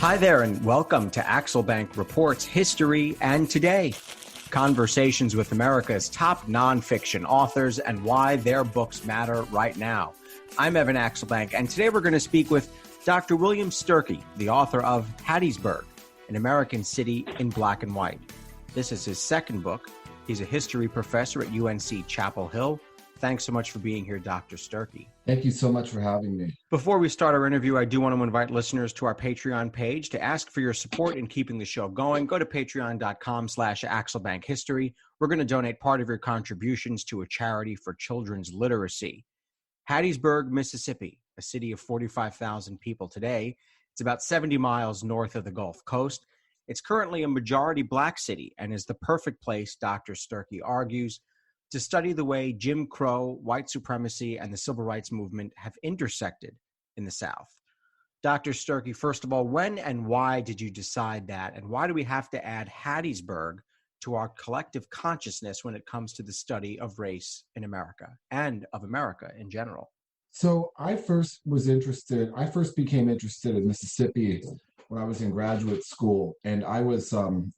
Hi there, and welcome to Axelbank Reports History and Today. Conversations with America's top nonfiction authors and why their books matter right now. I'm Evan Axelbank, and today we're going to speak with Dr. William Sturkey, the author of Hattiesburg, an American City in Black and White. This is his second book. He's a history professor at UNC Chapel Hill. Thanks so much for being here, Dr. Sturkey. Thank you so much for having me. Before we start our interview, I do want to invite listeners to our Patreon page to ask for your support in keeping the show going. Go to patreon.com/AxelbankHistory. We're going to donate part of your contributions to a charity for children's literacy. Hattiesburg, Mississippi, a city of 45,000 people today. It's about 70 miles north of the Gulf Coast. It's currently a majority black city and is the perfect place, Dr. Sturkey argues, to study the way Jim Crow, white supremacy, and the civil rights movement have intersected in the South. Dr. Sturkey, first of all, when and why did you decide that? And why do we have to add Hattiesburg to our collective consciousness when it comes to the study of race in America and of America in general? So I first became interested in Mississippi when I was in graduate school, and I was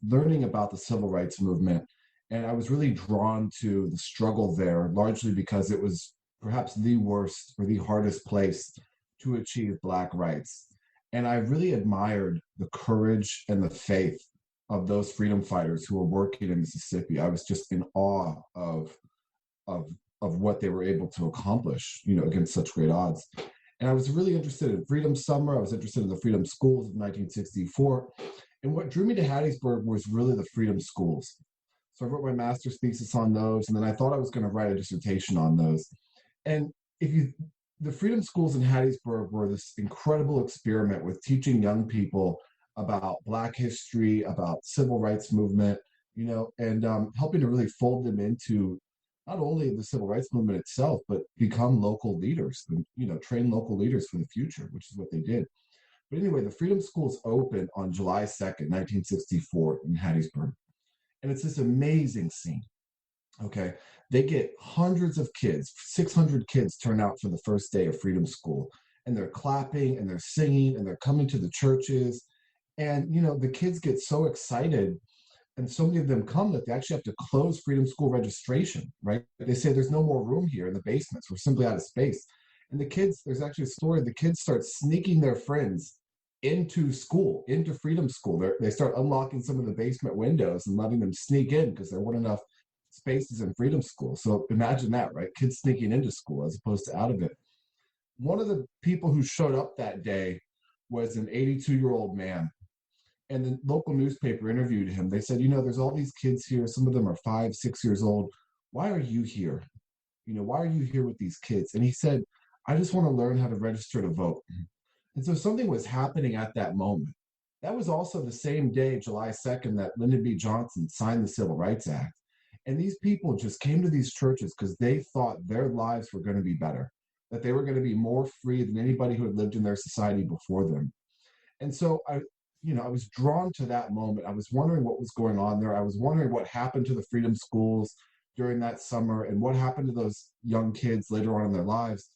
learning about the civil rights movement. And I was really drawn to the struggle there, largely because it was perhaps the worst or the hardest place to achieve Black rights. And I really admired the courage and the faith of those freedom fighters who were working in Mississippi. I was just in awe of what they were able to accomplish, against such great odds. And I was really interested in Freedom Summer. I was interested in the Freedom Schools of 1964. And what drew me to Hattiesburg was really the Freedom Schools. So I wrote my master's thesis on those, and then I thought I was going to write a dissertation on those. And the Freedom Schools in Hattiesburg were this incredible experiment with teaching young people about Black history, about civil rights movement, and helping to really fold them into not only the civil rights movement itself, but become local leaders, train local leaders for the future, which is what they did. But anyway, the Freedom Schools opened on July 2nd, 1964 in Hattiesburg. And it's this amazing scene, okay? They get hundreds of kids, 600 kids turn out for the first day of Freedom School, and they're clapping and they're singing and they're coming to the churches. And, the kids get so excited, and so many of them come that they actually have to close Freedom School registration, right? They say there's no more room here in the basements. We're simply out of space. And the kids, there's actually a story, the kids start sneaking their friends into school, into Freedom School. They start unlocking some of the basement windows and letting them sneak in because there weren't enough spaces in Freedom School. So imagine that, right? Kids sneaking into school as opposed to out of it. One of the people who showed up that day was an 82-year-old man. And the local newspaper interviewed him. They said, there's all these kids here. Some of them are 5, 6 years old. Why are you here? Why are you here with these kids? And he said, I just want to learn how to register to vote. And so something was happening at that moment. That was also the same day, July 2nd, that Lyndon B. Johnson signed the Civil Rights Act. And these people just came to these churches because they thought their lives were going to be better, that they were going to be more free than anybody who had lived in their society before them. And so I was drawn to that moment. I was wondering what was going on there. I was wondering what happened to the Freedom Schools during that summer and what happened to those young kids later on in their lives.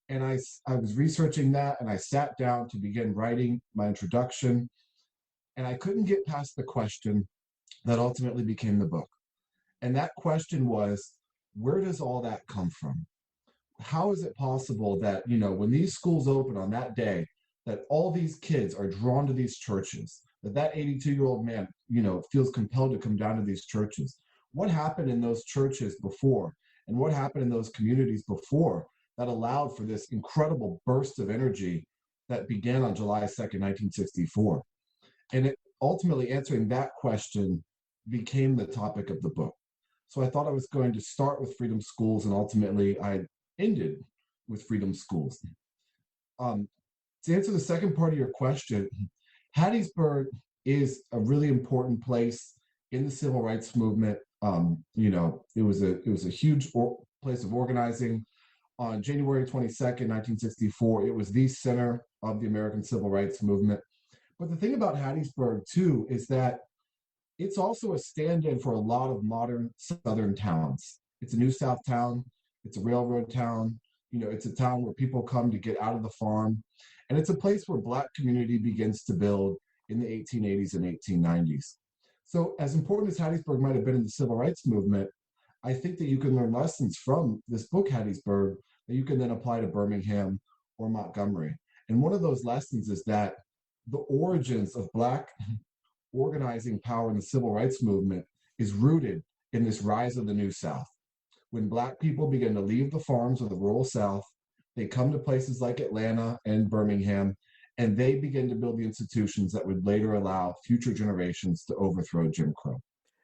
And I was researching that, and I sat down to begin writing my introduction, and I couldn't get past the question that ultimately became the book. And that question was, where does all that come from? How is it possible that, when these schools open on that day, that all these kids are drawn to these churches, that 82-year-old man, feels compelled to come down to these churches? What happened in those churches before, and what happened in those communities before that allowed for this incredible burst of energy that began on July 2nd, 1964. And it ultimately answering that question became the topic of the book. So I thought I was going to start with Freedom Schools, and ultimately I ended with Freedom Schools. To answer the second part of your question, Hattiesburg is a really important place in the civil rights movement. It was a huge place of organizing. On January 22nd, 1964, it was the center of the American Civil Rights Movement. But the thing about Hattiesburg, too, is that it's also a stand-in for a lot of modern Southern towns. It's a New South town. It's a railroad town. It's a town where people come to get out of the farm. And it's a place where Black community begins to build. in the 1880s and 1890s. So as important as Hattiesburg might have been in the civil rights movement, I think that you can learn lessons from this book, Hattiesburg, that you can then apply to Birmingham or Montgomery. And one of those lessons is that the origins of Black organizing power in the civil rights movement is rooted in this rise of the New South. When Black people begin to leave the farms of the rural South, they come to places like Atlanta and Birmingham, and they begin to build the institutions that would later allow future generations to overthrow Jim Crow.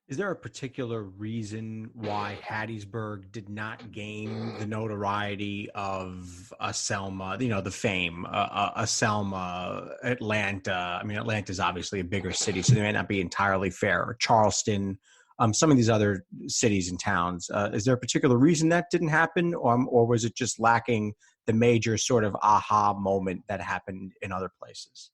Is there a particular reason why Hattiesburg did not gain the notoriety of a Selma, the fame, a Selma, Atlanta? I mean, Atlanta is obviously a bigger city, so they may not be entirely fair. Or Charleston, some of these other cities and towns. Is there a particular reason that didn't happen, or was it just lacking the major sort of aha moment that happened in other places?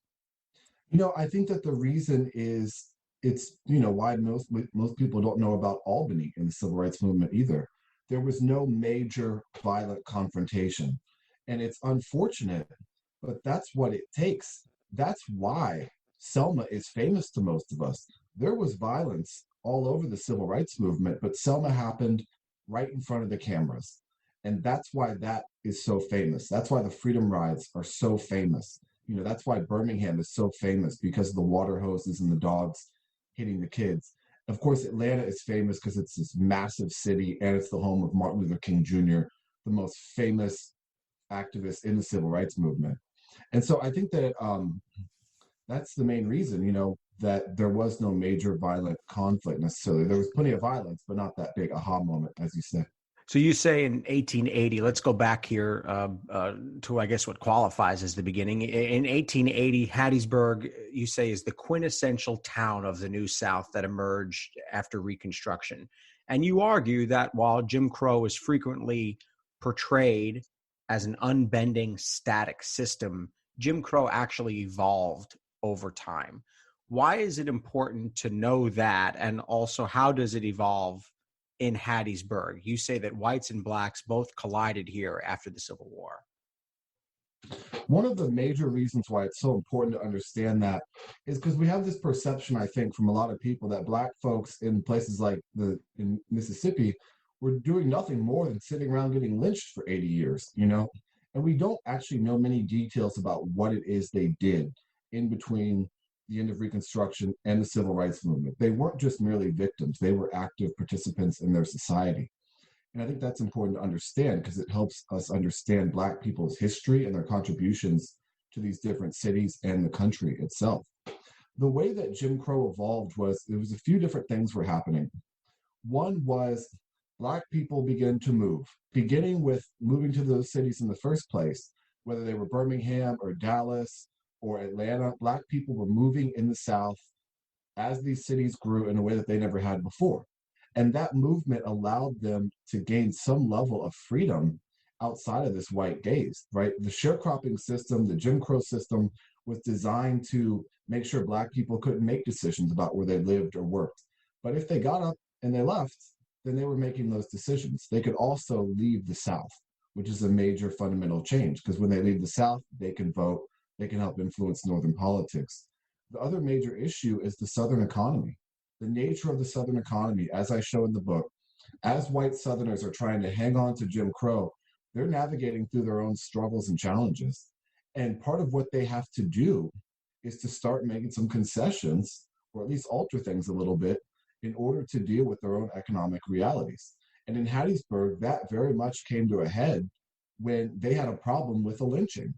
I think that the reason is it's why most people don't know about Albany in the civil rights movement either. There was no major violent confrontation, and it's unfortunate, but that's what it takes. That's why Selma is famous to most of us. There was violence all over the civil rights movement, but Selma happened right in front of the cameras, and that's why that is so famous. That's why the Freedom Rides are so famous. That's why Birmingham is so famous, because of the water hoses and the dogs hitting the kids. Of course, Atlanta is famous because it's this massive city and it's the home of Martin Luther King Jr., the most famous activist in the civil rights movement. And so I think that that's the main reason, that there was no major violent conflict necessarily. There was plenty of violence, but not that big aha moment, as you said. So you say in 1880, let's go back here to, I guess, what qualifies as the beginning. In 1880, Hattiesburg, you say, is the quintessential town of the New South that emerged after Reconstruction. And you argue that while Jim Crow is frequently portrayed as an unbending, static system, Jim Crow actually evolved over time. Why is it important to know that? And also, how does it evolve in Hattiesburg? You say that whites and blacks both collided here after the Civil War. One of the major reasons why it's so important to understand that is because we have this perception, I think, from a lot of people that Black folks in places like in Mississippi were doing nothing more than sitting around getting lynched for 80 years, and we don't actually know many details about what it is they did in between the end of Reconstruction and the civil rights movement. They weren't just merely victims, they were active participants in their society. And I think that's important to understand because it helps us understand Black people's history and their contributions to these different cities and the country itself. The way that Jim Crow evolved was there was a few different things were happening. One was Black people began to move, beginning with moving to those cities in the first place, whether they were Birmingham or Dallas or Atlanta. Black people were moving in the South as these cities grew in a way that they never had before. And that movement allowed them to gain some level of freedom outside of this white gaze, right? The sharecropping system, the Jim Crow system, was designed to make sure Black people couldn't make decisions about where they lived or worked. But if they got up and they left, then they were making those decisions. They could also leave the South, which is a major fundamental change, because when they leave the South, they can vote, they can help influence Northern politics. The other major issue is the Southern economy. The nature of the Southern economy, as I show in the book, as white Southerners are trying to hang on to Jim Crow, they're navigating through their own struggles and challenges. And part of what they have to do is to start making some concessions, or at least alter things a little bit, in order to deal with their own economic realities. And in Hattiesburg, that very much came to a head when they had a problem with a lynching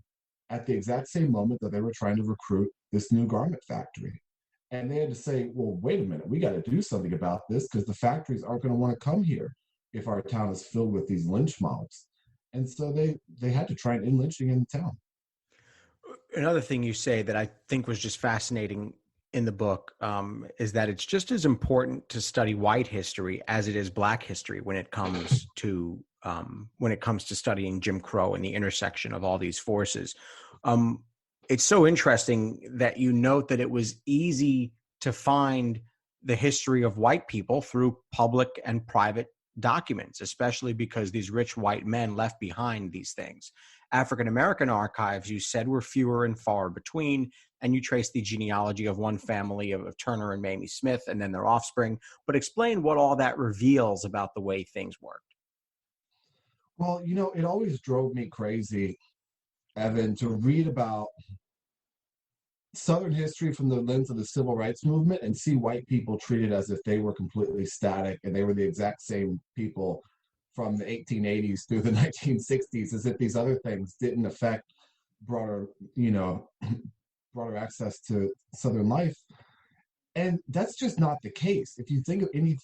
at the exact same moment that they were trying to recruit this new garment factory. And they had to say, well, wait a minute, we got to do something about this because the factories aren't going to want to come here if our town is filled with these lynch mobs. And so they had to try and end lynching in the town. Another thing you say that I think was just fascinating in the book is that it's just as important to study white history as it is Black history when it comes to studying Jim Crow and the intersection of all these forces. It's so interesting that you note that it was easy to find the history of white people through public and private documents, especially because these rich white men left behind these things. African-American archives, you said, were fewer and far between, and you trace the genealogy of one family of Turner and Mamie Smith and then their offspring. But explain what all that reveals about the way things worked. Well, it always drove me crazy, Evan, to read about Southern history from the lens of the civil rights movement and see white people treated as if they were completely static and they were the exact same people from the 1880s through the 1960s, as if these other things didn't affect broader, broader access to Southern life. And that's just not the case. If you think of any,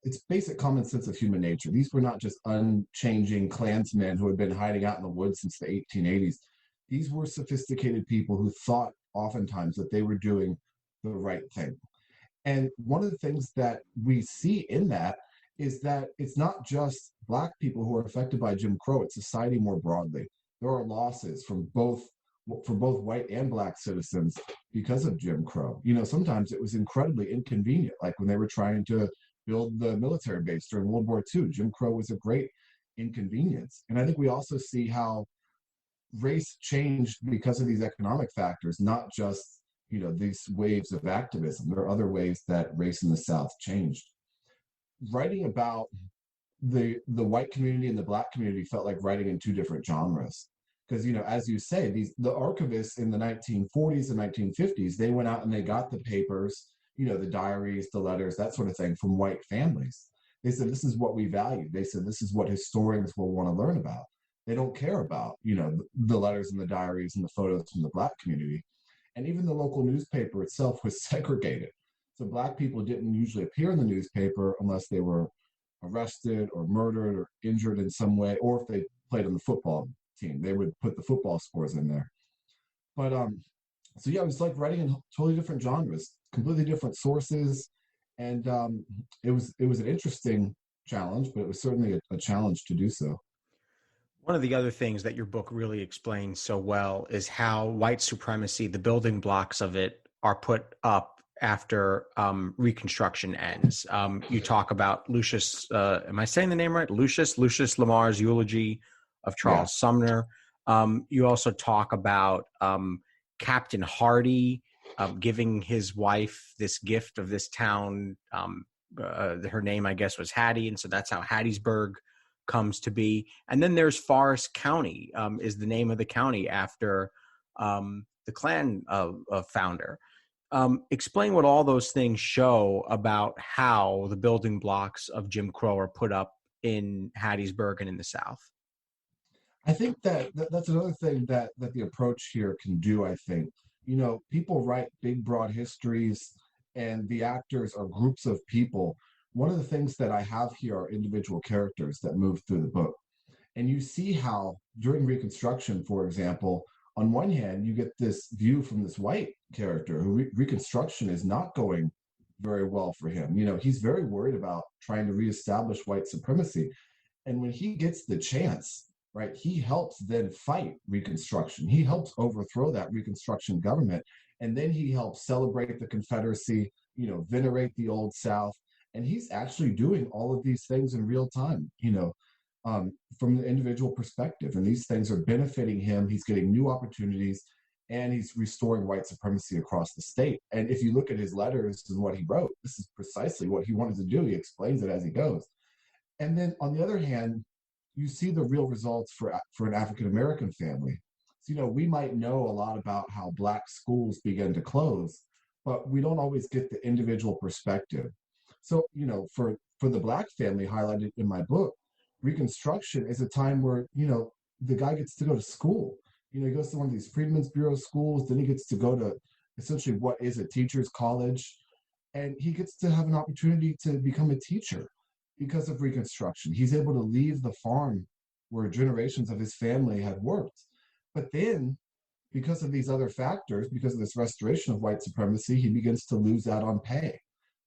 it's basic common sense of human nature. These were not just unchanging Klansmen who had been hiding out in the woods since the 1880s. These were sophisticated people who thought oftentimes that they were doing the right thing. And one of the things that we see in that is that it's not just Black people who are affected by Jim Crow, it's society more broadly. There are losses for both white and Black citizens because of Jim Crow. Sometimes it was incredibly inconvenient, like when they were trying to build the military base during World War II. Jim Crow was a great inconvenience. And I think we also see how race changed because of these economic factors, not just, these waves of activism. There are other ways that race in the South changed. Writing about the white community and the Black community felt like writing in two different genres. Because, as you say, the archivists in the 1940s and 1950s, they went out and they got the papers, the diaries, the letters, that sort of thing from white families. They said, this is what we value. They said, this is what historians will want to learn about. They don't care about, the letters and the diaries and the photos from the Black community. And even the local newspaper itself was segregated. So Black people didn't usually appear in the newspaper unless they were arrested or murdered or injured in some way, or if they played on the football team, they would put the football scores in there. But so yeah, it was like writing in totally different genres, completely different sources, and it was an interesting challenge, but it was certainly a challenge to do so. One of the other things that your book really explains so well is how white supremacy, the building blocks of it, are put up after Reconstruction ends. You talk about Lucius, am I saying the name right? Lucius Lamar's eulogy of Charles Sumner. You also talk about Captain Hardy giving his wife this gift of this town. Her name, I guess, was Hattie, and so that's how Hattiesburg comes to be. And then there's Forest County, is the name of the county after the Klan founder. Explain what all those things show about how the building blocks of Jim Crow are put up in Hattiesburg and in the South. I think that's another thing that the approach here can do. I think, people write big, broad histories and the actors are groups of people. One of the things that I have here are individual characters that move through the book. And you see how during Reconstruction, for example, on one hand, you get this view from this white character who Reconstruction is not going very well for him. He's very worried about trying to reestablish white supremacy. And when he gets the chance, right, he helps then fight Reconstruction. He helps overthrow that Reconstruction government. And then he helps celebrate the Confederacy, venerate the Old South. And he's actually doing all of these things in real time, from the individual perspective. And these things are benefiting him. He's getting new opportunities and he's restoring white supremacy across the state. And if you look at his letters and what he wrote, this is precisely what he wanted to do. He explains it as he goes. And then on the other hand, you see the real results for an African-American family. So, we might know a lot about how Black schools began to close, but we don't always get the individual perspective. So, for the Black family highlighted in my book, Reconstruction is a time where, the guy gets to go to school. He goes to one of these Freedmen's Bureau schools, then he gets to go to essentially what is a teacher's college, and he gets to have an opportunity to become a teacher because of Reconstruction. He's able to leave the farm where generations of his family had worked. But then, because of these other factors, because of this restoration of white supremacy, he begins to lose out on pay.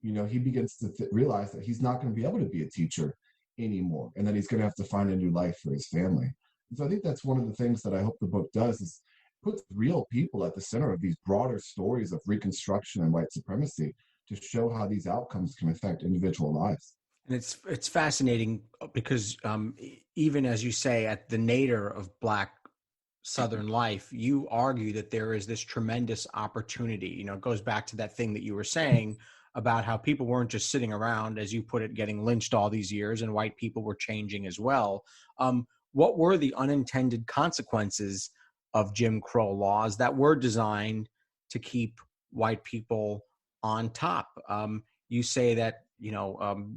He begins to realize that he's not going to be able to be a teacher anymore, and that he's going to have to find a new life for his family. And so I think that's one of the things that I hope the book does, is put real people at the center of these broader stories of Reconstruction and white supremacy to show how these outcomes can affect individual lives. And it's fascinating because even as you say, at the nadir of Black Southern life, you argue that there is this tremendous opportunity. It goes back to that thing that you were saying about how people weren't just sitting around, as you put it, getting lynched all these years, and white people were changing as well. What were the unintended consequences of Jim Crow laws that were designed to keep white people on top? You say that,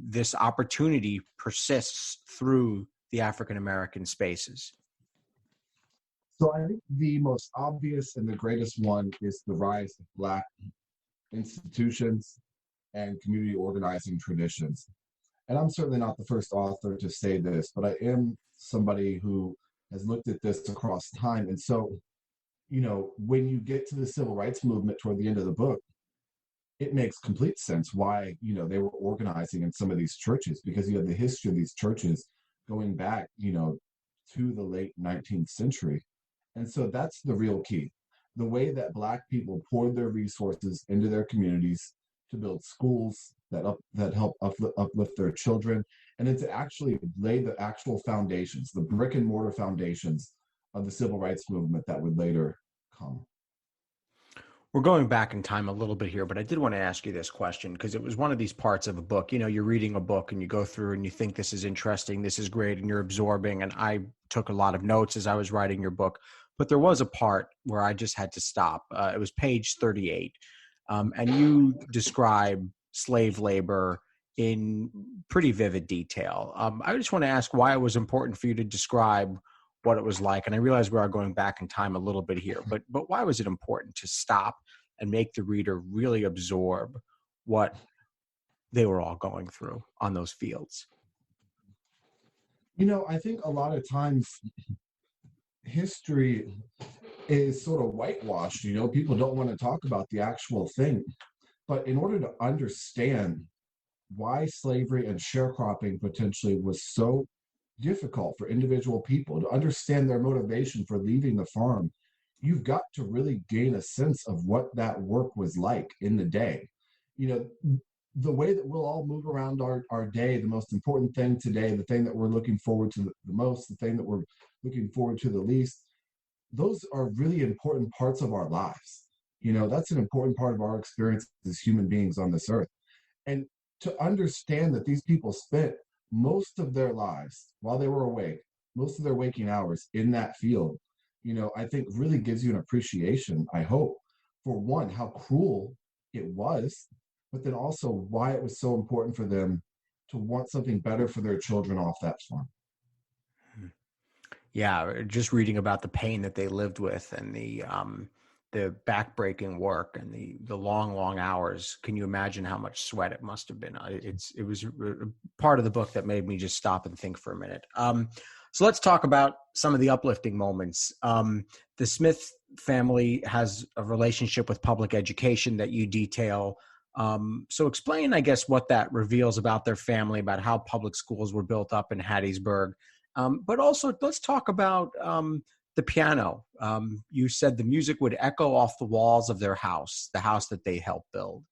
this opportunity persists through the African American spaces. So I think the most obvious and the greatest one is the rise of Black institutions and community organizing traditions. And I'm certainly not the first author to say this, but I am somebody who has looked at this across time. And so, when you get to the civil rights movement toward the end of the book, it makes complete sense why, they were organizing in some of these churches, because you have the history of these churches going back, to the late 19th century. And so that's the real key. The way that Black people poured their resources into their communities to build schools that help uplift their children, and then to actually lay the actual foundations, the brick and mortar foundations of the civil rights movement that would later come. We're going back in time a little bit here, but I did want to ask you this question because it was one of these parts of a book. You're reading a book and you go through and you think this is interesting, this is great, and you're absorbing. And I took a lot of notes as I was writing your book, but there was a part where I just had to stop. It was page 38. And you describe slave labor in pretty vivid detail. I just want to ask why it was important for you to describe what it was like. And I realize we are going back in time a little bit here, but why was it important to stop and make the reader really absorb what they were all going through on those fields? I think a lot of times history is sort of whitewashed. People don't want to talk about the actual thing. But in order to understand why slavery and sharecropping potentially was so difficult for individual people, to understand their motivation for leaving the farm, you've got to really gain a sense of what that work was like in the day. The way that we'll all move around our day, the most important thing today, the thing that we're looking forward to the most, the thing that we're looking forward to the least, those are really important parts of our lives. That's an important part of our experience as human beings on this earth. And to understand that these people spent most of their lives while they were awake, most of their waking hours in that field, I think really gives you an appreciation, I hope, for one, how cruel it was, but then also why it was so important for them to want something better for their children off that farm. Yeah, just reading about the pain that they lived with and the backbreaking work and the long hours. Can you imagine how much sweat it must have been? It was a part of the book that made me just stop and think for a minute. So let's talk about some of the uplifting moments. The Smith family has a relationship with public education that you detail. So explain, I guess, what that reveals about their family, about how public schools were built up in Hattiesburg. But also, let's talk about the piano. You said the music would echo off the walls of their house, the house that they helped build.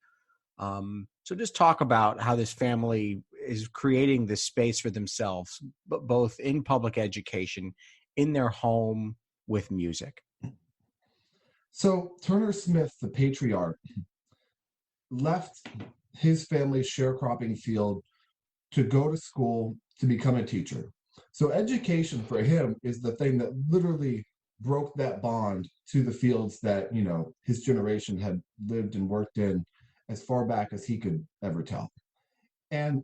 So just talk about how this family is creating this space for themselves, but both in public education, in their home, with music. So Turner Smith, the patriarch, left his family's sharecropping field to go to school to become a teacher. So education for him is the thing that literally broke that bond to the fields that, his generation had lived and worked in as far back as he could ever tell. And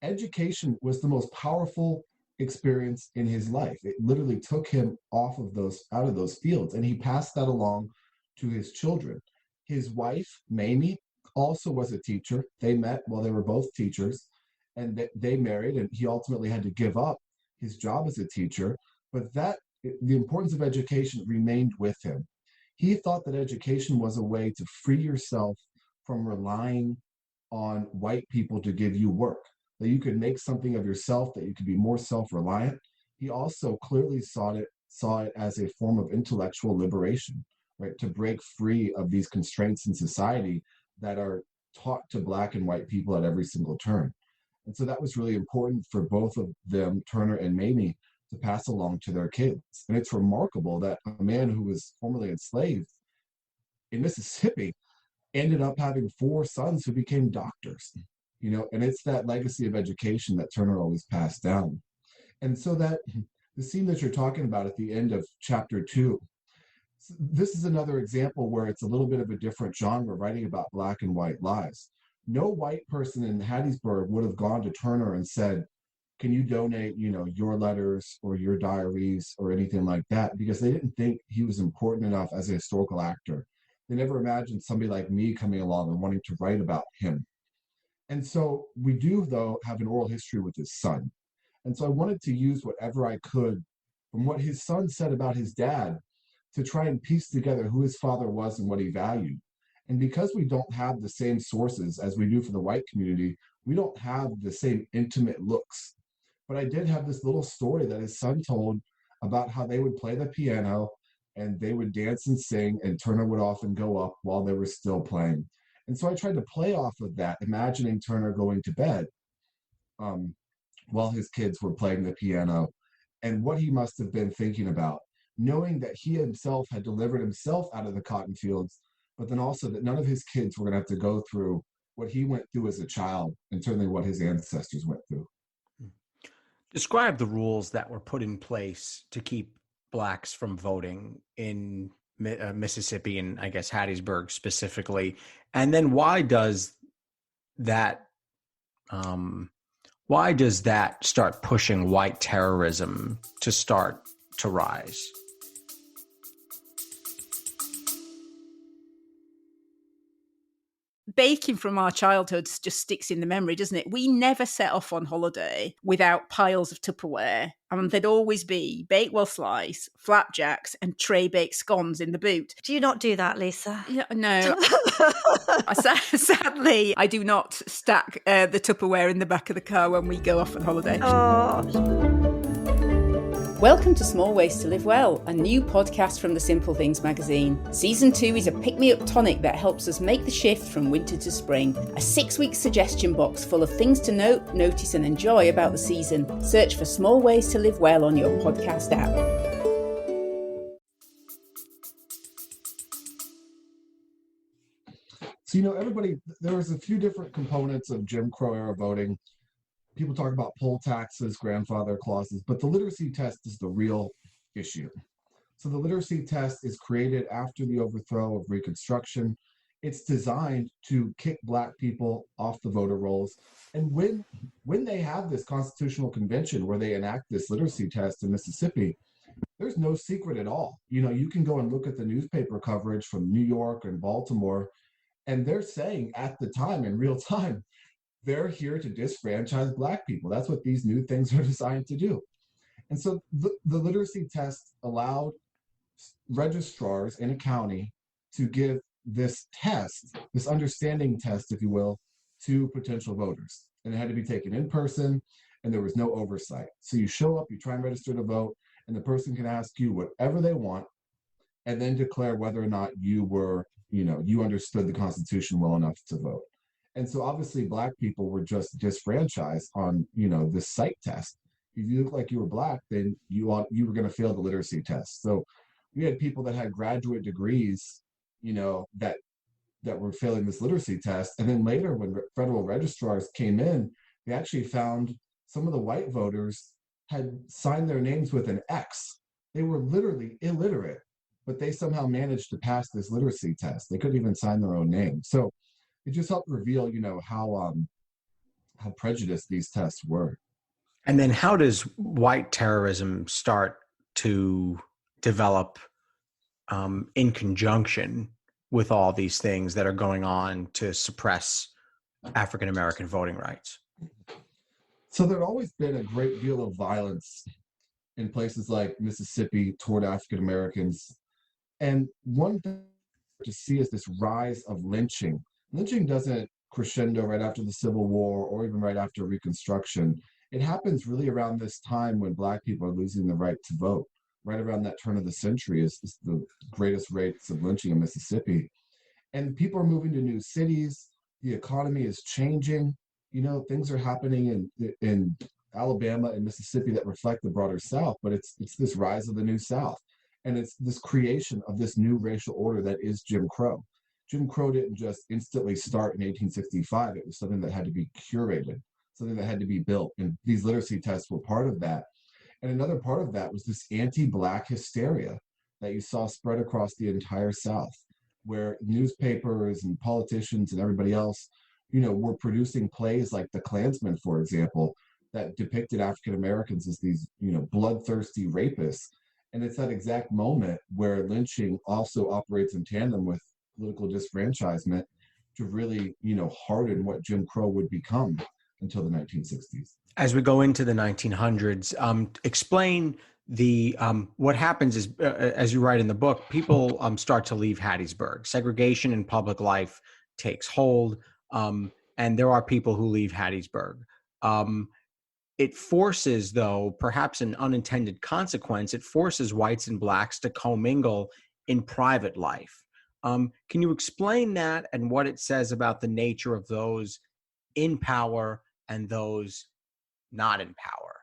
education was the most powerful experience in his life. It literally took him out of those fields, and he passed that along to his children. His wife, Mamie, also was a teacher. They met while they were both teachers, and they married, and he ultimately had to give up his job as a teacher. But the importance of education remained with him. He thought that education was a way to free yourself from relying on white people to give you work, that you could make something of yourself, that you could be more self-reliant. He also clearly saw it as a form of intellectual liberation, right? To break free of these constraints in society that are taught to Black and white people at every single turn. And so that was really important for both of them, Turner and Mamie, to pass along to their kids. And it's remarkable that a man who was formerly enslaved in Mississippi ended up having 4 sons who became doctors, and it's that legacy of education that Turner always passed down. And so that the scene that you're talking about at the end of chapter 2, this is another example where it's a little bit of a different genre, writing about black and white lives. No white person in Hattiesburg would have gone to Turner and said, can you donate, your letters or your diaries or anything like that? Because they didn't think he was important enough as a historical actor. They never imagined somebody like me coming along and wanting to write about him. And so we do, though, have an oral history with his son. And so I wanted to use whatever I could from what his son said about his dad to try and piece together who his father was and what he valued. And because we don't have the same sources as we do for the white community, we don't have the same intimate looks. But I did have this little story that his son told about how they would play the piano and they would dance and sing, and Turner would often go up while they were still playing. And so I tried to play off of that, imagining Turner going to bed while his kids were playing the piano, and what he must have been thinking about, knowing that he himself had delivered himself out of the cotton fields, but then also that none of his kids were going to have to go through what he went through as a child, and certainly what his ancestors went through. Describe the rules that were put in place to keep blacks from voting in Mississippi and I guess Hattiesburg specifically. And then why does that start pushing white terrorism to start to rise? Baking from our childhoods just sticks in the memory, doesn't it? We never set off on holiday without piles of Tupperware. And there'd always be Bakewell slice, flapjacks, and tray baked scones in the boot. Do you not do that, Lisa? No. Sadly, I do not stack the Tupperware in the back of the car when we go off on holiday. Oh. Welcome to Small Ways to Live Well, a new podcast from the Simple Things magazine. Season 2 is a pick-me-up tonic that helps us make the shift from winter to spring. A 6-week suggestion box full of things to note, notice and enjoy about the season. Search for Small Ways to Live Well on your podcast app. So, everybody, there was a few different components of Jim Crow era voting. People talk about poll taxes, grandfather clauses, but the literacy test is the real issue. So the literacy test is created after the overthrow of Reconstruction. It's designed to kick black people off the voter rolls. And when they have this constitutional convention where they enact this literacy test in Mississippi, there's no secret at all. You can go and look at the newspaper coverage from New York and Baltimore, and they're saying at the time, in real time, they're here to disfranchise black people. That's what these new things are designed to do. And so the literacy test allowed registrars in a county to give this test, this understanding test, if you will, to potential voters. And it had to be taken in person, and there was no oversight. So you show up, you try and register to vote, and the person can ask you whatever they want, and then declare whether or not you were, you understood the Constitution well enough to vote. And so obviously black people were just disfranchised on, this psych test. If you look like you were black, then you were going to fail the literacy test. So we had people that had graduate degrees, that were failing this literacy test. And then later when federal registrars came in, they actually found some of the white voters had signed their names with an X. They were literally illiterate, but they somehow managed to pass this literacy test. They couldn't even sign their own name. So it just helped reveal, how prejudiced these tests were. And then how does white terrorism start to develop in conjunction with all these things that are going on to suppress African-American voting rights? So there'd always been a great deal of violence in places like Mississippi toward African-Americans. And one thing to see is this rise of lynching. Lynching doesn't crescendo right after the Civil War or even right after Reconstruction. It happens really around this time when black people are losing the right to vote. Right around that turn of the century is the greatest rates of lynching in Mississippi. And people are moving to new cities. The economy is changing. Things are happening in Alabama and Mississippi that reflect the broader South, but it's this rise of the new South. And it's this creation of this new racial order that is Jim Crow. Jim Crow didn't just instantly start in 1865. It was something that had to be curated, something that had to be built. And these literacy tests were part of that. And another part of that was this anti-Black hysteria that you saw spread across the entire South, where newspapers and politicians and everybody else, were producing plays like The Klansman, for example, that depicted African Americans as these, bloodthirsty rapists. And it's that exact moment where lynching also operates in tandem with political disfranchisement to really, harden what Jim Crow would become until the 1960s. As we go into the 1900s, explain what happens is, as you write in the book, people start to leave Hattiesburg. Segregation in public life takes hold, and there are people who leave Hattiesburg. It forces, though, perhaps an unintended consequence, it forces whites and Blacks to commingle in private life. Can you explain that and what it says about the nature of those in power and those not in power?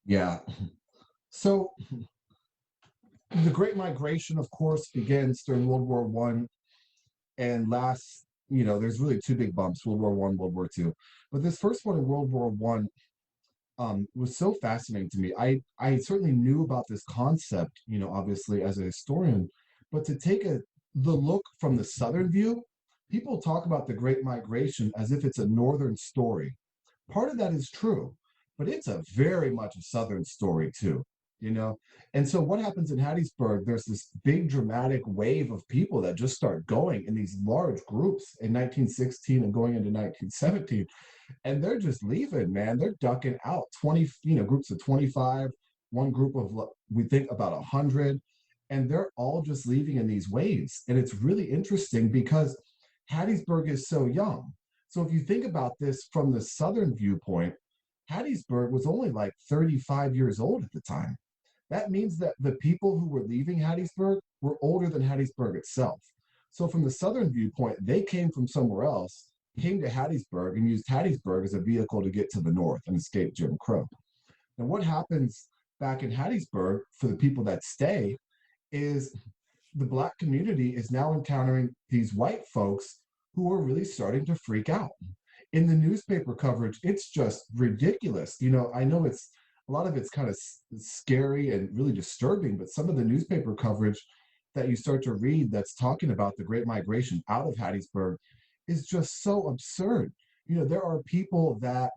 Yeah. So the Great Migration, of course, begins during World War I and lasts, there's really two big bumps, World War I, World War II. But this first one in World War I was so fascinating to me. I certainly knew about this concept, obviously as a historian, but to take the look from the Southern view, people talk about the Great Migration as if it's a Northern story. Part of that is true, but it's a very much a Southern story too, And so what happens in Hattiesburg, there's this big dramatic wave of people that just start going in these large groups in 1916 and going into 1917. And they're just leaving, man. They're ducking out 20, groups of 25, one group of, we think about 100, and they're all just leaving in these waves. And it's really interesting because Hattiesburg is so young. So if you think about this from the Southern viewpoint, Hattiesburg was only like 35 years old at the time. That means that the people who were leaving Hattiesburg were older than Hattiesburg itself. So from the Southern viewpoint, they came from somewhere else, came to Hattiesburg and used Hattiesburg as a vehicle to get to the north and escape Jim Crow. And what happens back in Hattiesburg for the people that stay is the Black community is now encountering these white folks who are really starting to freak out. In the newspaper coverage, it's just ridiculous. I know a lot of it's kind of scary and really disturbing, but some of the newspaper coverage that you start to read that's talking about the Great Migration out of Hattiesburg is just so absurd. There are people that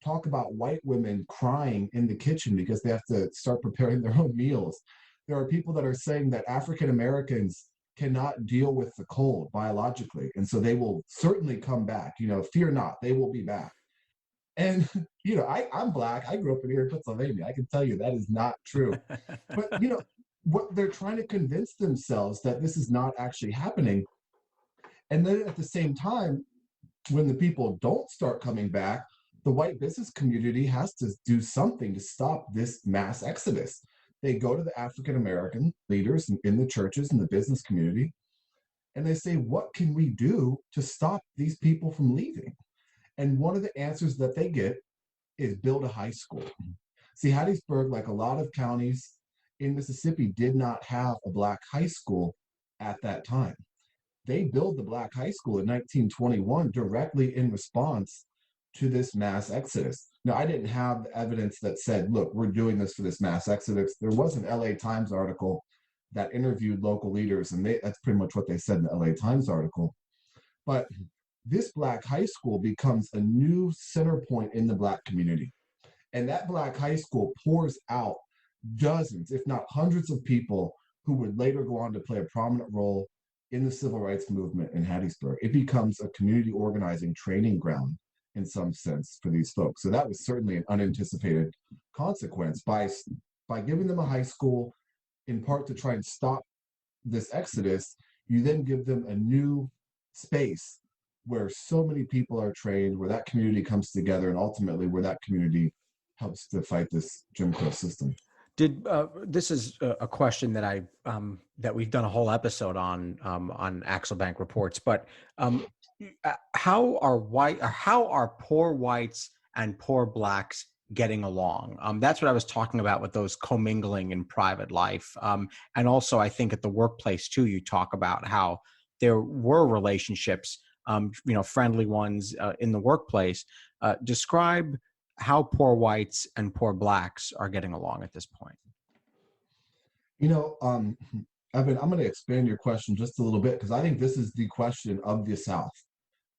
talk about white women crying in the kitchen because they have to start preparing their own meals. There are people that are saying that African Americans cannot deal with the cold biologically, and so they will certainly come back. Fear not, they will be back. And I'm Black. I grew up in here in Pennsylvania. I can tell you that is not true. But what they're trying to convince themselves that this is not actually happening. And then at the same time, when the people don't start coming back, the white business community has to do something to stop this mass exodus. They go to the African American leaders in the churches and the business community, and they say, what can we do to stop these people from leaving? And one of the answers that they get is build a high school. See, Hattiesburg, like a lot of counties in Mississippi, did not have a Black high school at that time. They built the Black high school in 1921 directly in response to this mass exodus. Now, I didn't have the evidence that said, look, we're doing this for this mass exodus. There was an LA Times article that interviewed local leaders, and that's pretty much what they said in the LA Times article. But this Black high school becomes a new center point in the Black community. And that Black high school pours out dozens, if not hundreds of people who would later go on to play a prominent role in the civil rights movement in Hattiesburg. It becomes a community organizing training ground in some sense for these folks. So that was certainly an unanticipated consequence. By giving them a high school, in part to try and stop this exodus, you then give them a new space where so many people are trained, where that community comes together, and ultimately where that community helps to fight this Jim Crow system. This is a question that that we've done a whole episode on Axelbank Reports, but how are poor whites and poor blacks getting along. That's what I was talking about with those commingling in private life. And also, I think at the workplace too, you talk about how there were relationships, friendly ones in the workplace. Describe how poor whites and poor blacks are getting along at this point. Evan, I'm going to expand your question just a little bit because I think this is the question of the South.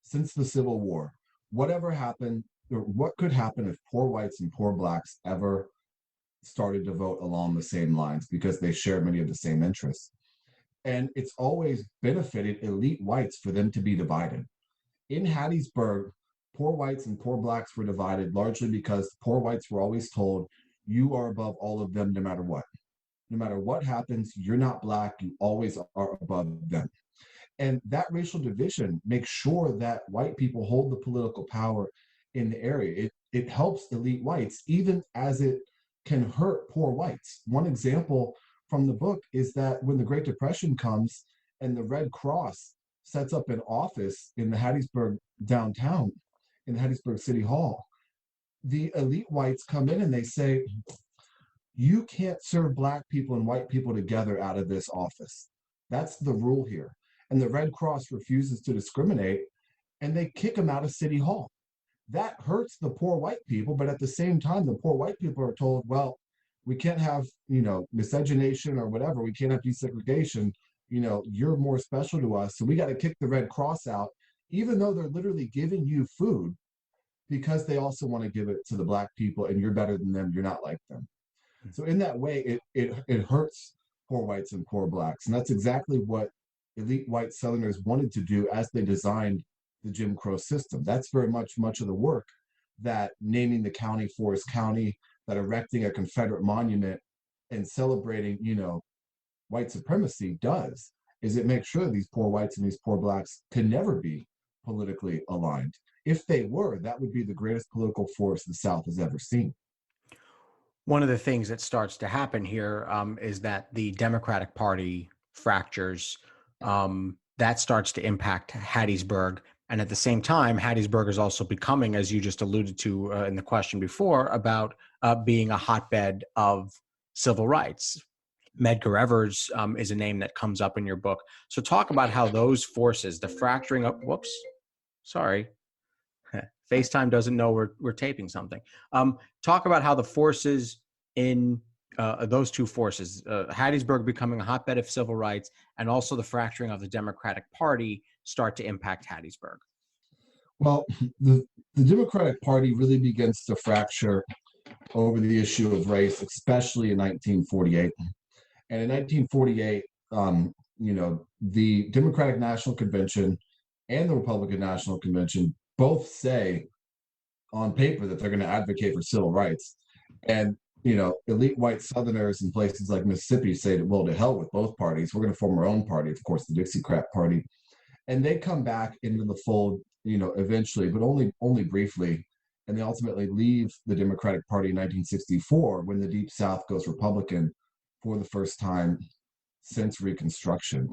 Since the Civil War, whatever happened, or what could happen if poor whites and poor blacks ever started to vote along the same lines because they share many of the same interests? And it's always benefited elite whites for them to be divided. In Hattiesburg, poor whites and poor blacks were divided largely because poor whites were always told, you are above all of them no matter what. No matter what happens, you're not black, you always are above them. And that racial division makes sure that white people hold the political power in the area. It helps elite whites, even as it can hurt poor whites. One example from the book is that when the Great Depression comes and the Red Cross sets up an office in the Hattiesburg downtown, in the Hattiesburg City Hall, the elite whites come in and they say, you can't serve black people and white people together out of this office. That's the rule here. And the Red Cross refuses to discriminate, and they kick them out of City Hall. That hurts the poor white people, but at the same time, the poor white people are told, well, we can't have, miscegenation or whatever. We can't have desegregation. You're more special to us. So we got to kick the Red Cross out, even though they're literally giving you food because they also want to give it to the black people and you're better than them. You're not like them. So in that way, it hurts poor whites and poor blacks. And that's exactly what elite white Southerners wanted to do as they designed the Jim Crow system. That's very much of the work that naming the county Forest County, that erecting a Confederate monument and celebrating, white supremacy does, is it makes sure these poor whites and these poor blacks can never be politically aligned. If they were, that would be the greatest political force the South has ever seen. One of the things that starts to happen here is that the Democratic Party fractures. That starts to impact Hattiesburg. And at the same time, Hattiesburg is also becoming, as you just alluded to in the question before, about being a hotbed of civil rights. Medgar Evers is a name that comes up in your book. So talk about how those forces, the fracturing of, FaceTime doesn't know we're taping something. Talk about how the forces in those two forces, Hattiesburg becoming a hotbed of civil rights and also the fracturing of the Democratic Party, start to impact Hattiesburg. Well, the Democratic Party really begins to fracture over the issue of race, especially in 1948. And in 1948, the Democratic National Convention and the Republican National Convention both say on paper that they're going to advocate for civil rights. And, elite white Southerners in places like Mississippi say, well, to hell with both parties. We're going to form our own party, of course, the Dixiecrat Party. And they come back into the fold, eventually, but only briefly. And they ultimately leave the Democratic Party in 1964 when the Deep South goes Republican for the first time since Reconstruction.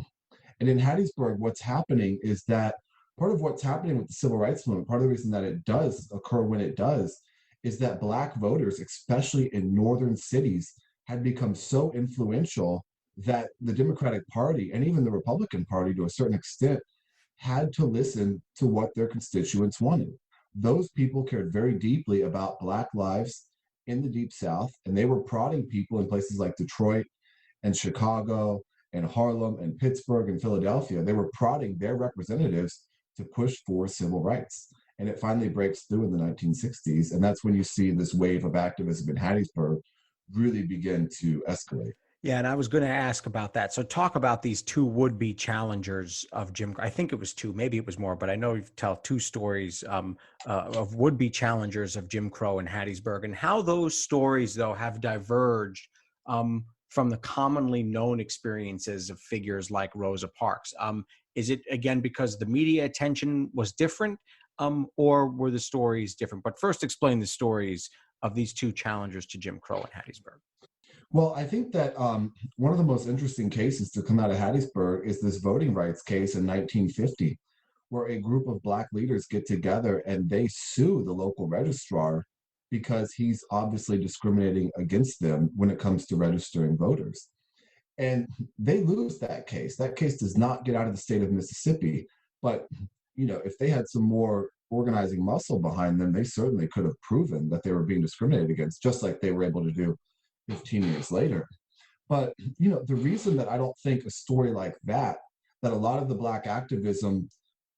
And in Hattiesburg, what's happening is that part of what's happening with the civil rights movement, part of the reason that it does occur when it does, is that black voters, especially in northern cities, had become so influential that the Democratic Party and even the Republican Party, to a certain extent, had to listen to what their constituents wanted. Those people cared very deeply about black lives in the Deep South, and they were prodding people in places like Detroit and Chicago and Harlem and Pittsburgh and Philadelphia. They were prodding their representatives to push for civil rights. And it finally breaks through in the 1960s. And that's when you see this wave of activism in Hattiesburg really begin to escalate. Yeah, and I was going to ask about that. So talk about these two would-be challengers of Jim Crow. I think it was two, maybe it was more, but I know you tell two stories of would-be challengers of Jim Crow in Hattiesburg, and how those stories, though, have diverged from the commonly known experiences of figures like Rosa Parks. Is it, again, because the media attention was different, or were the stories different? But first, explain the stories of these two challengers to Jim Crow in Hattiesburg. Well, I think that one of the most interesting cases to come out of Hattiesburg is this voting rights case in 1950, where a group of Black leaders get together and they sue the local registrar because he's obviously discriminating against them when it comes to registering voters. And they lose that case. That case does not get out of the state of Mississippi. But, if they had some more organizing muscle behind them, they certainly could have proven that they were being discriminated against, just like they were able to do 15 years later. But, the reason that I don't think a story like that a lot of the Black activism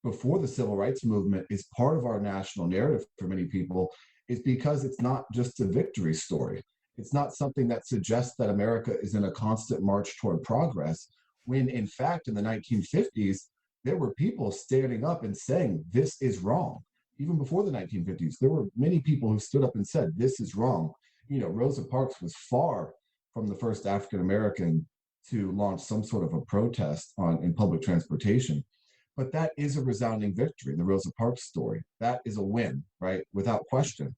before the civil rights movement is part of our national narrative for many people is because it's not just a victory story. It's not something that suggests that America is in a constant march toward progress, when in fact, in the 1950s, there were people standing up and saying, this is wrong. Even before the 1950s, there were many people who stood up and said, this is wrong. Rosa Parks was far from the first African-American to launch some sort of a protest in public transportation. But that is a resounding victory, the Rosa Parks story. That is a win, right? Without question.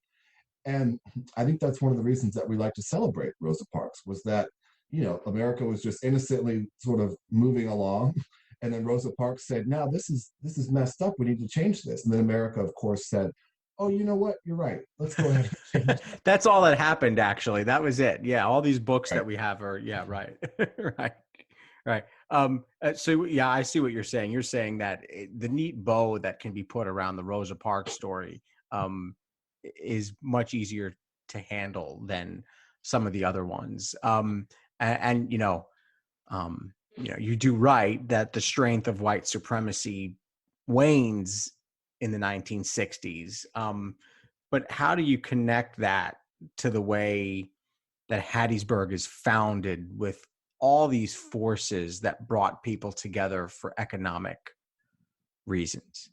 And I think that's one of the reasons that we like to celebrate Rosa Parks, was that, America was just innocently sort of moving along. And then Rosa Parks said, no, this is messed up. We need to change this. And then America, of course, said, oh, you know what? You're right. Let's go ahead and change it. That's all that happened, actually. That was it. Yeah, all these books Right. that we have are, yeah, right. Right. So, yeah, I see what you're saying. You're saying that the neat bow that can be put around the Rosa Parks story is much easier to handle than some of the other ones. You do right that the strength of white supremacy wanes in the 1960s. But how do you connect that to the way that Hattiesburg is founded, with all these forces that brought people together for economic reasons?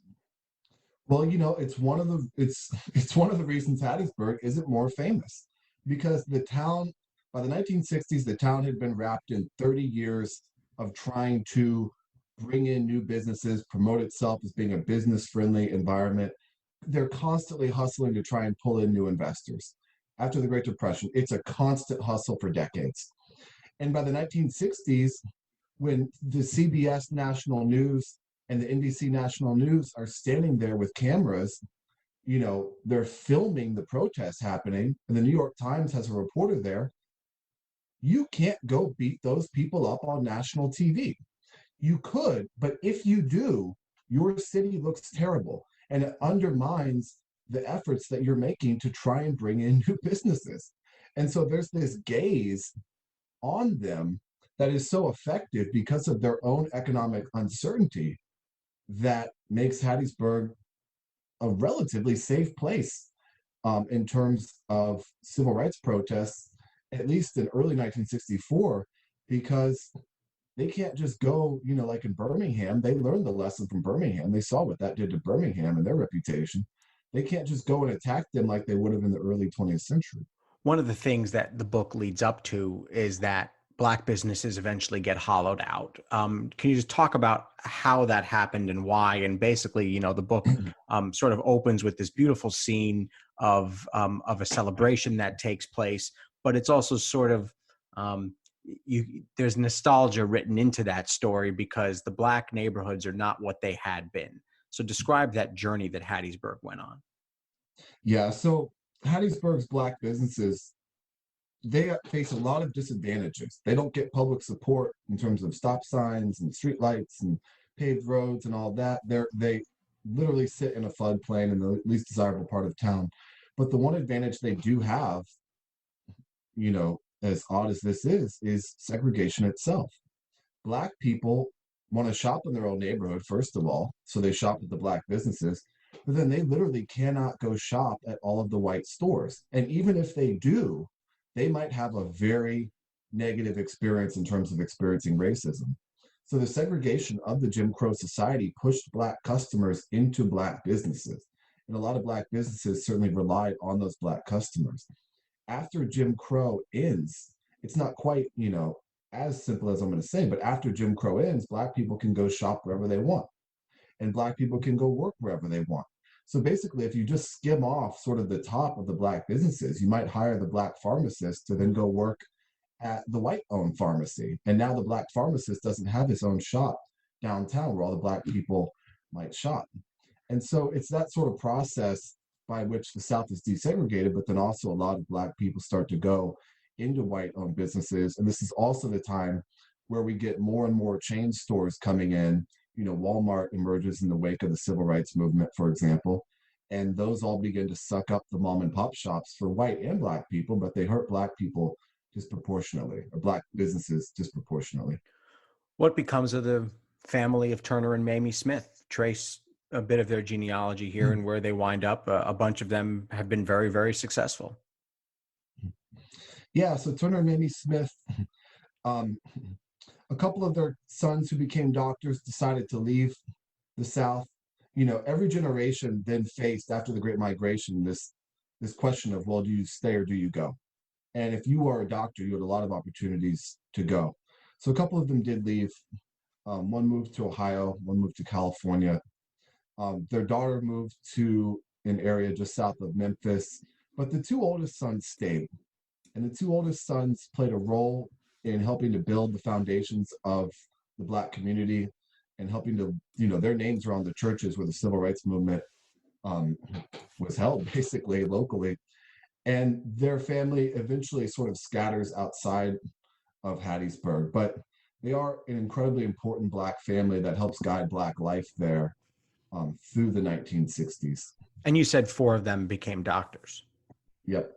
Well, it's one of the reasons Hattiesburg isn't more famous, because the town, by the 1960s, the town had been wrapped in 30 years of trying to bring in new businesses, promote itself as being a business-friendly environment. They're constantly hustling to try and pull in new investors. After the Great Depression, it's a constant hustle for decades. And by the 1960s, when the CBS National News and the NBC National News are standing there with cameras, they're filming the protests happening, and the New York Times has a reporter there. You can't go beat those people up on national TV. You could, but if you do, your city looks terrible, and it undermines the efforts that you're making to try and bring in new businesses. And so there's this gaze on them that is so effective because of their own economic uncertainty that makes Hattiesburg a relatively safe place in terms of civil rights protests, at least in early 1964, because they can't just go, like in Birmingham. They learned the lesson from Birmingham. They saw what that did to Birmingham and their reputation. They can't just go and attack them like they would have in the early 20th century. One of the things that the book leads up to is that Black businesses eventually get hollowed out. Can you just talk about how that happened and why? And basically, the book sort of opens with this beautiful scene of a celebration that takes place, but it's also sort of there's nostalgia written into that story because the Black neighborhoods are not what they had been. So describe that journey that Hattiesburg went on. Yeah, so Hattiesburg's Black businesses, they face a lot of disadvantages. They don't get public support in terms of stop signs and streetlights and paved roads and all that. They literally sit in a floodplain in the least desirable part of town. But the one advantage they do have, as odd as this is segregation itself. Black people want to shop in their own neighborhood, first of all, so they shop at the Black businesses, but then they literally cannot go shop at all of the white stores. And even if they do, they might have a very negative experience in terms of experiencing racism. So the segregation of the Jim Crow society pushed Black customers into Black businesses. And a lot of Black businesses certainly relied on those Black customers. After Jim Crow ends, it's not quite, as simple as I'm going to say, but after Jim Crow ends, Black people can go shop wherever they want. And Black people can go work wherever they want. So basically, if you just skim off sort of the top of the Black businesses, you might hire the Black pharmacist to then go work at the white-owned pharmacy. And now the Black pharmacist doesn't have his own shop downtown where all the Black people might shot. And so it's that sort of process by which the South is desegregated, but then also a lot of Black people start to go into white-owned businesses. And this is also the time where we get more and more chain stores coming in. Walmart emerges in the wake of the civil rights movement, for example, and those all begin to suck up the mom and pop shops for white and Black people, but they hurt Black people disproportionately, or Black businesses disproportionately. What becomes of the family of Turner and Mamie Smith? Trace a bit of their genealogy here and where they wind up. A bunch of them have been very, very successful. Yeah, so Turner and Mamie Smith, a couple of their sons who became doctors decided to leave the South. Every generation then faced, after the Great Migration, this question of, well, do you stay or do you go? And if you are a doctor, you had a lot of opportunities to go. So a couple of them did leave. One moved to Ohio, one moved to California. Their daughter moved to an area just south of Memphis, but the two oldest sons stayed. And the two oldest sons played a role in helping to build the foundations of the Black community and helping to, their names are on the churches where the civil rights movement was held, basically, locally. And their family eventually sort of scatters outside of Hattiesburg, but they are an incredibly important Black family that helps guide Black life there through the 1960s. And you said 4 of them became doctors. Yep.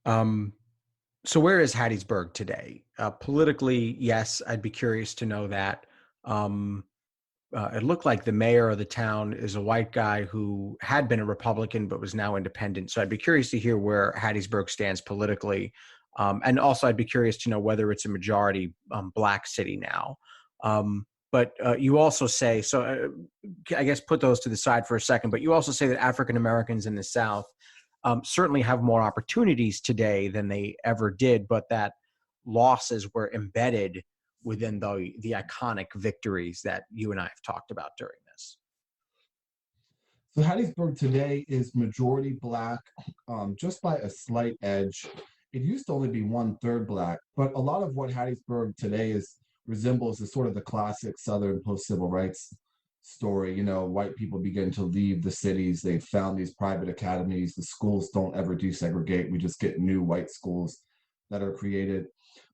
So where is Hattiesburg today? Politically, yes, I'd be curious to know that. It looked like the mayor of the town is a white guy who had been a Republican but was now independent. So I'd be curious to hear where Hattiesburg stands politically. And also I'd be curious to know whether it's a majority Black city now. But you also say, so I guess put those to the side for a second, but you also say that African Americans in the South certainly have more opportunities today than they ever did, but that losses were embedded within the iconic victories that you and I have talked about during this. So Hattiesburg today is majority Black, just by a slight edge. It used to only be 1/3 Black, but a lot of what Hattiesburg today resembles is sort of the classic Southern post-civil rights story. White people begin to leave the cities. They've found these private academies. The schools don't ever desegregate. We just get new white schools that are created.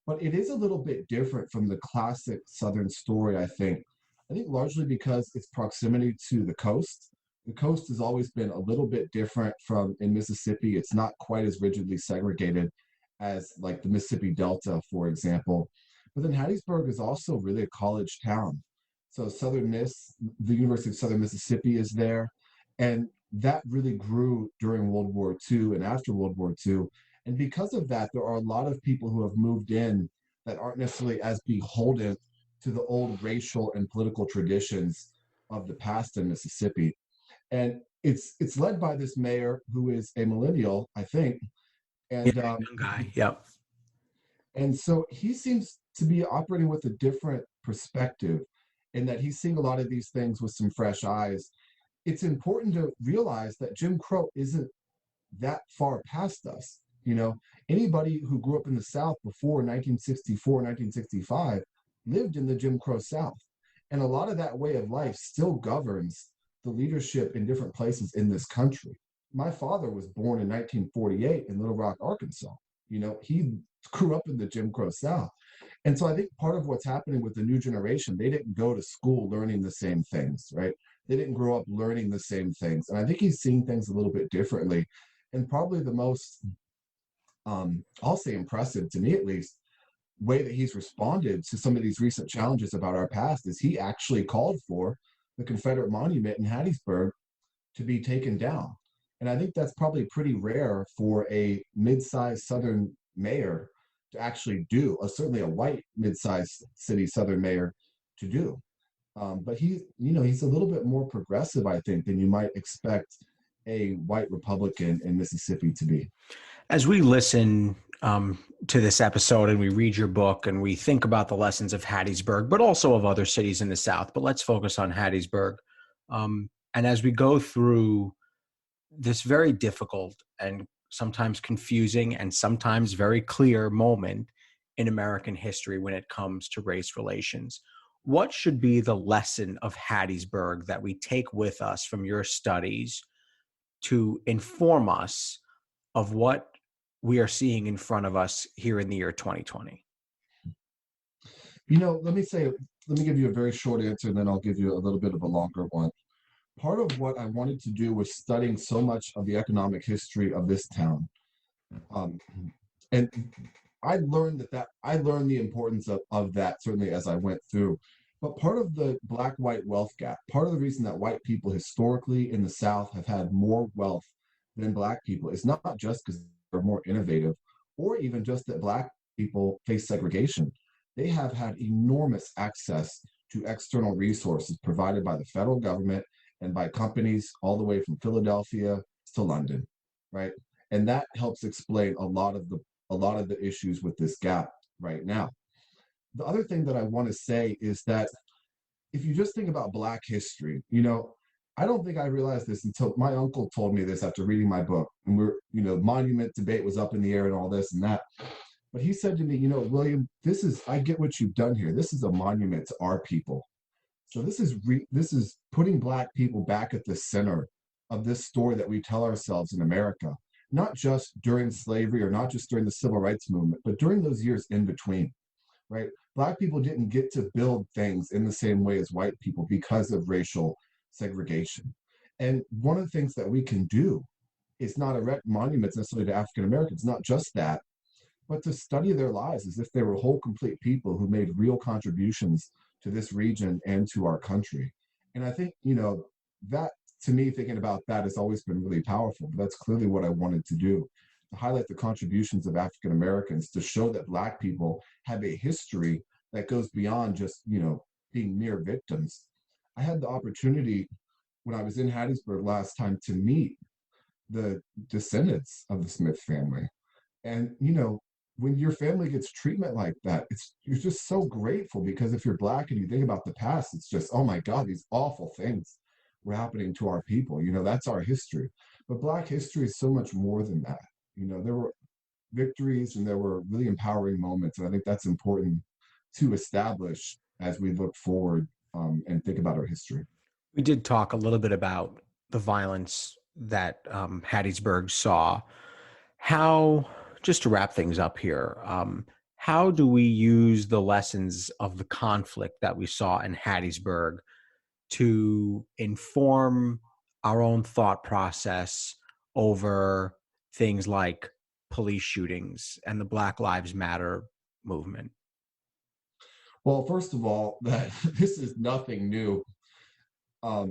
But it is a little bit different from the classic Southern story, I think. I think largely because its proximity to the coast. The coast has always been a little bit different from in Mississippi. It's not quite as rigidly segregated as like the Mississippi Delta, for example. But then Hattiesburg is also really a college town. So Southern Miss, the University of Southern Mississippi is there. And that really grew during World War II and after World War II. And because of that, there are a lot of people who have moved in that aren't necessarily as beholden to the old racial and political traditions of the past in Mississippi. And it's led by this mayor who is a millennial, I think. And young guy, yep. And so he seems to be operating with a different perspective in that he's seeing a lot of these things with some fresh eyes. It's important to realize that Jim Crow isn't that far past us. Anybody who grew up in the South before 1964, 1965 lived in the Jim Crow South. And a lot of that way of life still governs the leadership in different places in this country. My father was born in 1948 in Little Rock, Arkansas. He grew up in the Jim Crow South. And so I think part of what's happening with the new generation, they didn't go to school learning the same things, right? They didn't grow up learning the same things. And I think he's seeing things a little bit differently. And probably the most, I'll say impressive to me at least, way that he's responded to some of these recent challenges about our past is he actually called for the Confederate monument in Hattiesburg to be taken down. And I think that's probably pretty rare for a mid-sized Southern mayor to actually do, certainly a white mid-sized city Southern mayor to do. But he's a little bit more progressive, I think, than you might expect a white Republican in Mississippi to be. As we listen to this episode and we read your book and we think about the lessons of Hattiesburg, but also of other cities in the South, but let's focus on Hattiesburg. And as we go through this very difficult and sometimes confusing and sometimes very clear moment in American history when it comes to race relations, what should be the lesson of Hattiesburg that we take with us from your studies to inform us of what we are seeing in front of us here in the year 2020? Let me give you a very short answer, and then I'll give you a little bit of a longer one. Part of what I wanted to do was studying so much of the economic history of this town. And I learned the importance of that certainly as I went through. But part of the black-white wealth gap, part of the reason that white people historically in the South have had more wealth than black people is not just because they're more innovative, or even just that black people face segregation. They have had enormous access to external resources provided by the federal government and by companies all the way from Philadelphia to London, right? And that helps explain a lot of the issues with this gap right now. The other thing that I want to say is that if you just think about Black history, I don't think I realized this until my uncle told me this after reading my book. And monument debate was up in the air and all this and that. But he said to me, William, I get what you've done here. This is a monument to our people. So this is putting Black people back at the center of this story that we tell ourselves in America, not just during slavery or not just during the civil rights movement, but during those years in between, right? Black people didn't get to build things in the same way as white people because of racial segregation. And one of the things that we can do is not erect monuments necessarily to African Americans, not just that, but to study their lives as if they were whole, complete people who made real contributions to this region and to our country. And I think, that to me, thinking about that has always been really powerful. But that's clearly what I wanted to do, to highlight the contributions of African Americans, to show that Black people have a history that goes beyond just, being mere victims. I had the opportunity when I was in Hattiesburg last time to meet the descendants of the Smith family. And, when your family gets treatment like that, you're just so grateful, because if you're Black and you think about the past, it's just, oh my God, these awful things were happening to our people. That's our history. But Black history is so much more than that. There were victories and there were really empowering moments. And I think that's important to establish as we look forward and think about our history. We did talk a little bit about the violence that Hattiesburg saw. Just to wrap things up here, how do we use the lessons of the conflict that we saw in Hattiesburg to inform our own thought process over things like police shootings and the Black Lives Matter movement? Well, first of all, that this is nothing new. Black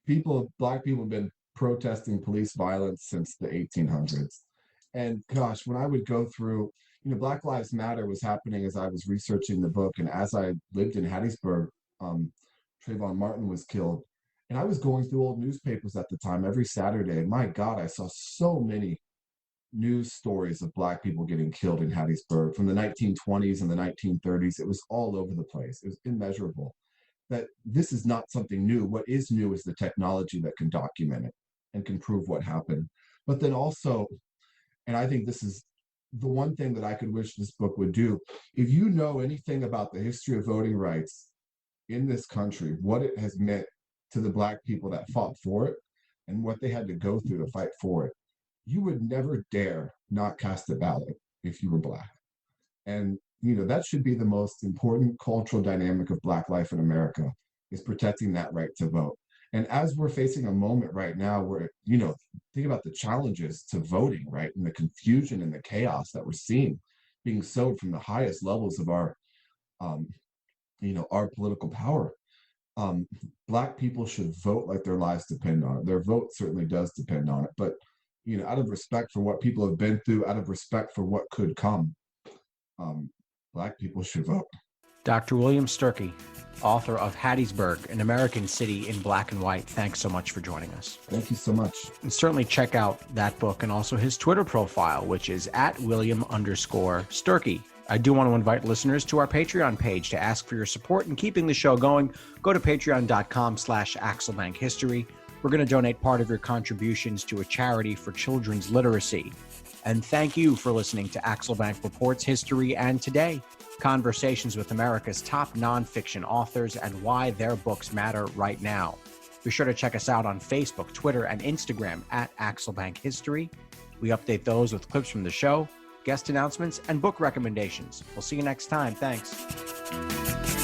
people have been protesting police violence since the 1800s. And gosh, when I would go through, Black Lives Matter was happening as I was researching the book. And as I lived in Hattiesburg, Trayvon Martin was killed. And I was going through old newspapers at the time every Saturday. And my God, I saw so many news stories of Black people getting killed in Hattiesburg from the 1920s and the 1930s. It was all over the place. It was immeasurable. That this is not something new. What is new is the technology that can document it and can prove what happened. But then also, and I think this is the one thing that I could wish this book would do, if you know anything about the history of voting rights in this country, what it has meant to the Black people that fought for it and what they had to go through to fight for it, you would never dare not cast a ballot if you were Black. And, that should be the most important cultural dynamic of Black life in America, is protecting that right to vote. And as we're facing a moment right now where, think about the challenges to voting, right? And the confusion and the chaos that we're seeing being sowed from the highest levels of our political power. Black people should vote like their lives depend on it. Their vote certainly does depend on it. But, out of respect for what people have been through, out of respect for what could come, Black people should vote. Dr. William Sturkey, author of Hattiesburg, An American City in Black and White. Thanks so much for joining us. Thank you so much. And certainly check out that book and also his Twitter profile, which is @William_Sturkey. I do want to invite listeners to our Patreon page to ask for your support in keeping the show going. Go to patreon.com/AxelBankHistory. We're going to donate part of your contributions to a charity for children's literacy. And thank you for listening to Axel Bank Reports History and Today. conversations with America's top nonfiction authors and why their books matter right now. Be sure to check us out on Facebook, Twitter, and Instagram at Axelbank History. We update those with clips from the show, guest announcements, and book recommendations. We'll see you next time. Thanks.